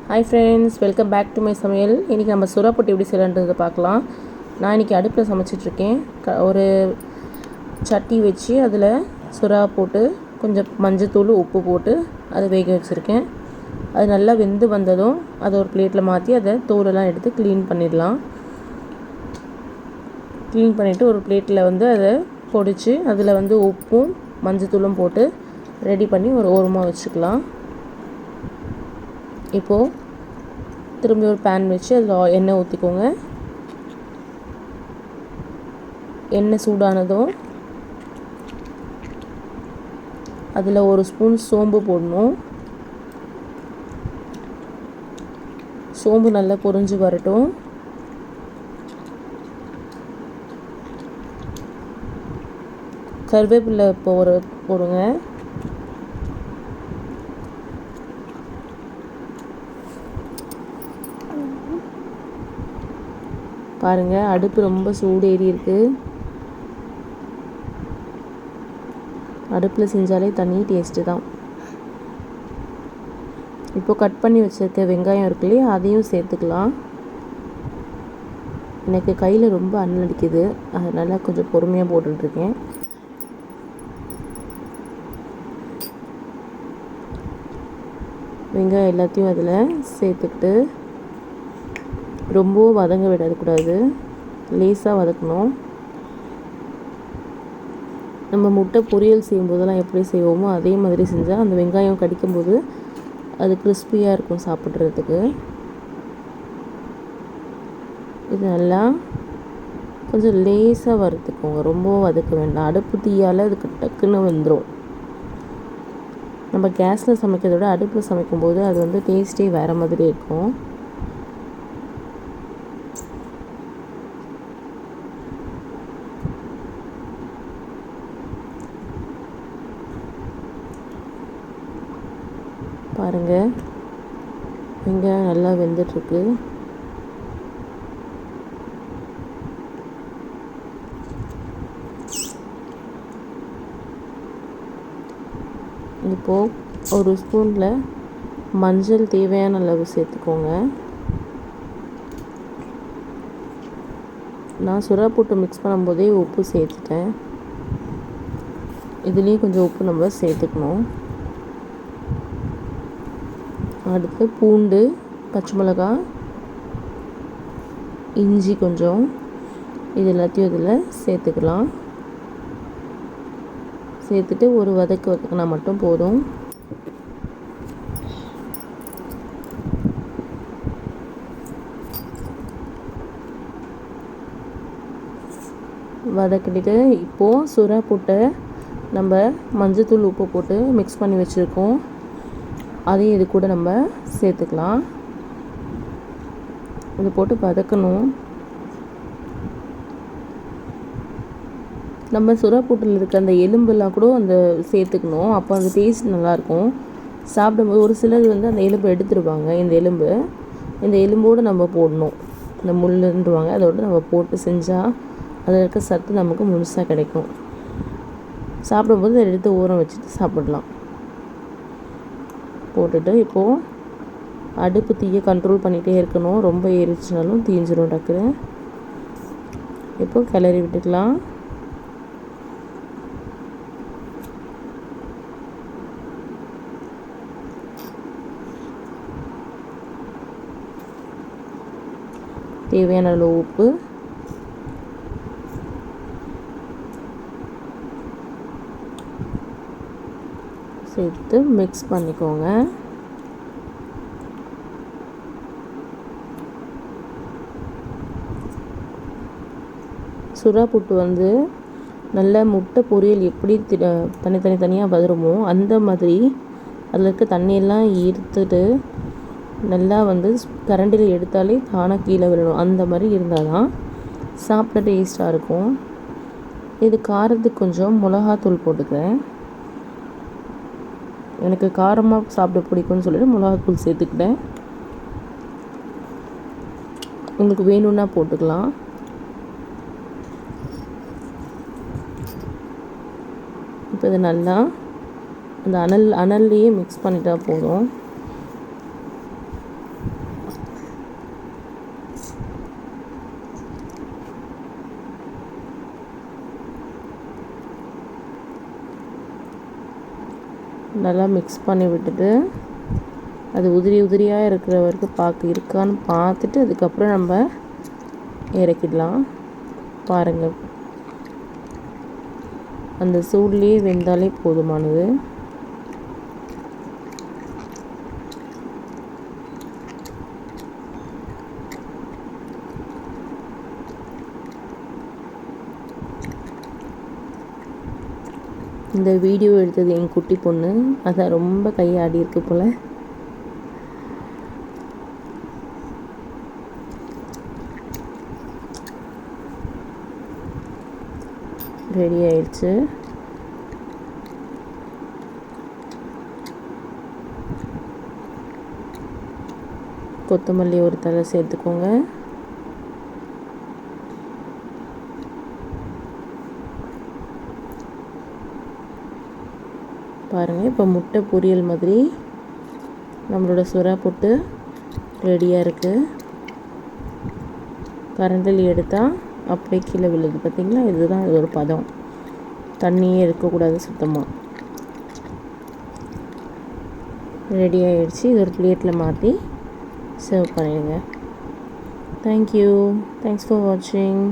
Hi friends, welcome back to my சமையல். இன்றைக்கி நம்ம சுறா புட்டு எப்படி செய்யலான்றதை பார்க்கலாம். நான் இன்றைக்கி அடுப்பில் சமைச்சிட்ருக்கேன். ஒரு சட்டி வச்சு அதில் சுறா போட்டு கொஞ்சம் மஞ்சத்தூள் உப்பு போட்டு அதை வேக வச்சுருக்கேன். அது நல்லா வெந்து வந்ததும் அதை ஒரு பிளேட்டில் மாற்றி அதை தோலெல்லாம் எடுத்து க்ளீன் பண்ணிடலாம். க்ளீன் பண்ணிவிட்டு ஒரு பிளேட்டில் அதை பொடிச்சு அதில் உப்பும் மஞ்சத்தூளும் போட்டு ரெடி பண்ணி ஒரு ஓரமாக வச்சுக்கலாம். இப்போது திரும்பி ஒரு பேன் வச்சு அதில் எண்ணெய் ஊற்றிக்கோங்க. எண்ணெய் சூடானதும் அதில் ஒரு ஸ்பூன் சோம்பு போடணும். சோம்பு நல்லா பொரிஞ்சு வரட்டும். கருவேப்பிலை போடுங்க. பாருங்கள், அடுப்பு ரொம்ப சூடு ஏறி இருக்குது. அடுப்பில் செஞ்சாலே தனி டேஸ்ட்டு தான். இப்போ கட் பண்ணி வச்சுருக்க வெங்காயம் இருக்கு இல்லையா, அதையும் சேர்த்துக்கலாம். எனக்கு கையில் ரொம்ப அனல் அடிக்குது, அதனால் கொஞ்சம் பொறுமையாக போட்டுட்ருக்கேன். வெங்காயம் எல்லாத்தையும் அதில் சேர்த்துக்கிட்டு ரொம்ப வதங்க விடக்கூடாது, லேசாக வதக்கணும். நம்ம முட்டை பொரியல் செய்யும்போதெல்லாம் எப்படி செய்வோமோ அதே மாதிரி செஞ்சால் அந்த வெங்காயம் கடிக்கும்போது அது கிறிஸ்பியாக இருக்கும் சாப்பிட்றதுக்கு. இது நல்லா கொஞ்சம் லேசாக வறுத்துக்கோங்க, ரொம்ப வதக்க வேண்டாம். அடுப்பு தீயால் அதுக்கு டக்குன்னு வந்துடும். நம்ம கேஸில் சமைக்கிறத விட அடுப்பில் சமைக்கும்போது அது டேஸ்ட்டே வேறு மாதிரி இருக்கும். பாருங்கள், வெங்காயம் நல்லா வெந்துட்டுருக்கு. இப்போது ஒரு ஸ்பூனில் மஞ்சள் தேவையான அளவு சேர்த்துக்கோங்க. நான் சுறா போட்டு மிக்ஸ் பண்ணும்போதே உப்பு சேர்த்துட்டேன். இதுலேயும் கொஞ்சம் உப்பு நம்ம சேர்த்துக்கணும். அடுத்து பூண்டு, பச்சை மிளகாய், இஞ்சி கொஞ்சம், இது எல்லாத்தையும் இதில் சேர்த்துக்கலாம். சேர்த்துட்டு ஒரு வதக்கினா மட்டும் போதும். வதக்கிட்டு இப்போது சுறா போட்டு நம்ம மஞ்சத்தூள் உப்பு போட்டு மிக்ஸ் பண்ணி வச்சுருக்கோம், அதையும் இது கூட நம்ம சேர்த்துக்கலாம். இது போட்டு வதக்கணும். நம்ம சுறா கூட்டில் இருக்க அந்த எலும்பெல்லாம் கூட சேர்த்துக்கணும். அப்போ அந்த டேஸ்ட் நல்லாயிருக்கும். சாப்பிடும்போது ஒரு சிலர் அந்த எலும்பை எடுத்துருவாங்க. இந்த எலும்போடு நம்ம போடணும். இந்த முள்ளுன்றுவாங்க, அதோடு நம்ம போட்டு செஞ்சால் அதில் இருக்க சத்து நமக்கு முழுசாக கிடைக்கும். சாப்பிடும்போது அதை எடுத்து ஊற வச்சுட்டு சாப்பிடலாம். போட்டுட்டு இப்போது அடுப்பு தீயை கண்ட்ரோல் பண்ணிகிட்டே இருக்கணும். ரொம்ப ஏறிச்சுனாலும் தீஞ்சிரும் டக்குன்னு. இப்போது கிளறி விட்டுக்கலாம். தேவையான அளவு உப்பு, சேர்த்து மிக்ஸ் பண்ணிக்கோங்க. சுறா புட்டு நல்ல முட்டை பொரியல் எப்படி தனியாக வருமோ அந்த மாதிரி அதில் இருக்க தண்ணியெல்லாம் ஈர்த்துட்டு நல்லா கரண்டில் எடுத்தாலே தானாக கீழே விழணும். அந்த மாதிரி இருந்தால் தான் சாப்பிட டேஸ்ட்டாக இருக்கும். இது காரத்துக்கு கொஞ்சம் மிளகாத்தூள் போட்டுக்கிறேன். எனக்கு காரமாக சாப்பிட பிடிக்கும்னு சொல்லிட்டு மிளகாத்தூள் சேர்த்துக்கிட்டேன். உங்களுக்கு வேணும்னா போட்டுக்கலாம். இப்போ இது நல்லா அந்த அனல்லையே மிக்ஸ் பண்ணிட்டா போதும். நல்லா மிக்ஸ் பண்ணி விட்டுட்டு அது உதிரி உதிரியாக இருக்கிற வரைக்கும் இருக்கான்னு பார்த்துட்டு அதுக்கப்புறம் நம்ம இறக்கிடலாம். பாருங்கள், அந்த சூட்லேயே வெந்தாலே போதுமானது. இந்த வீடியோ எடுத்தது என் குட்டி பொண்ணு, அதான் ரொம்ப கையாடி இருக்கு போல். ரெடி ஆயிடுச்சு. கொத்தமல்லி ஒரு தலை சேர்த்துக்கோங்க. பாருங்கள், இப்போ முட்டை பொரியல் மாதிரி நம்மளோட சுறா போட்டு ரெடியாக இருக்குது. கரண்டில் எடுத்தால் அப்படியே கீழே விழுது பார்த்திங்களா? இதுதான் இதோட பதம். தண்ணியே இருக்கக்கூடாது சுத்தமாக. ரெடி ஆகிடுச்சு. இது ஒரு பிளேட்டில் மாற்றி சர்வ் பண்ணிடுங்க. தேங்க்யூ. தேங்க்ஸ் ஃபார் வாட்சிங்.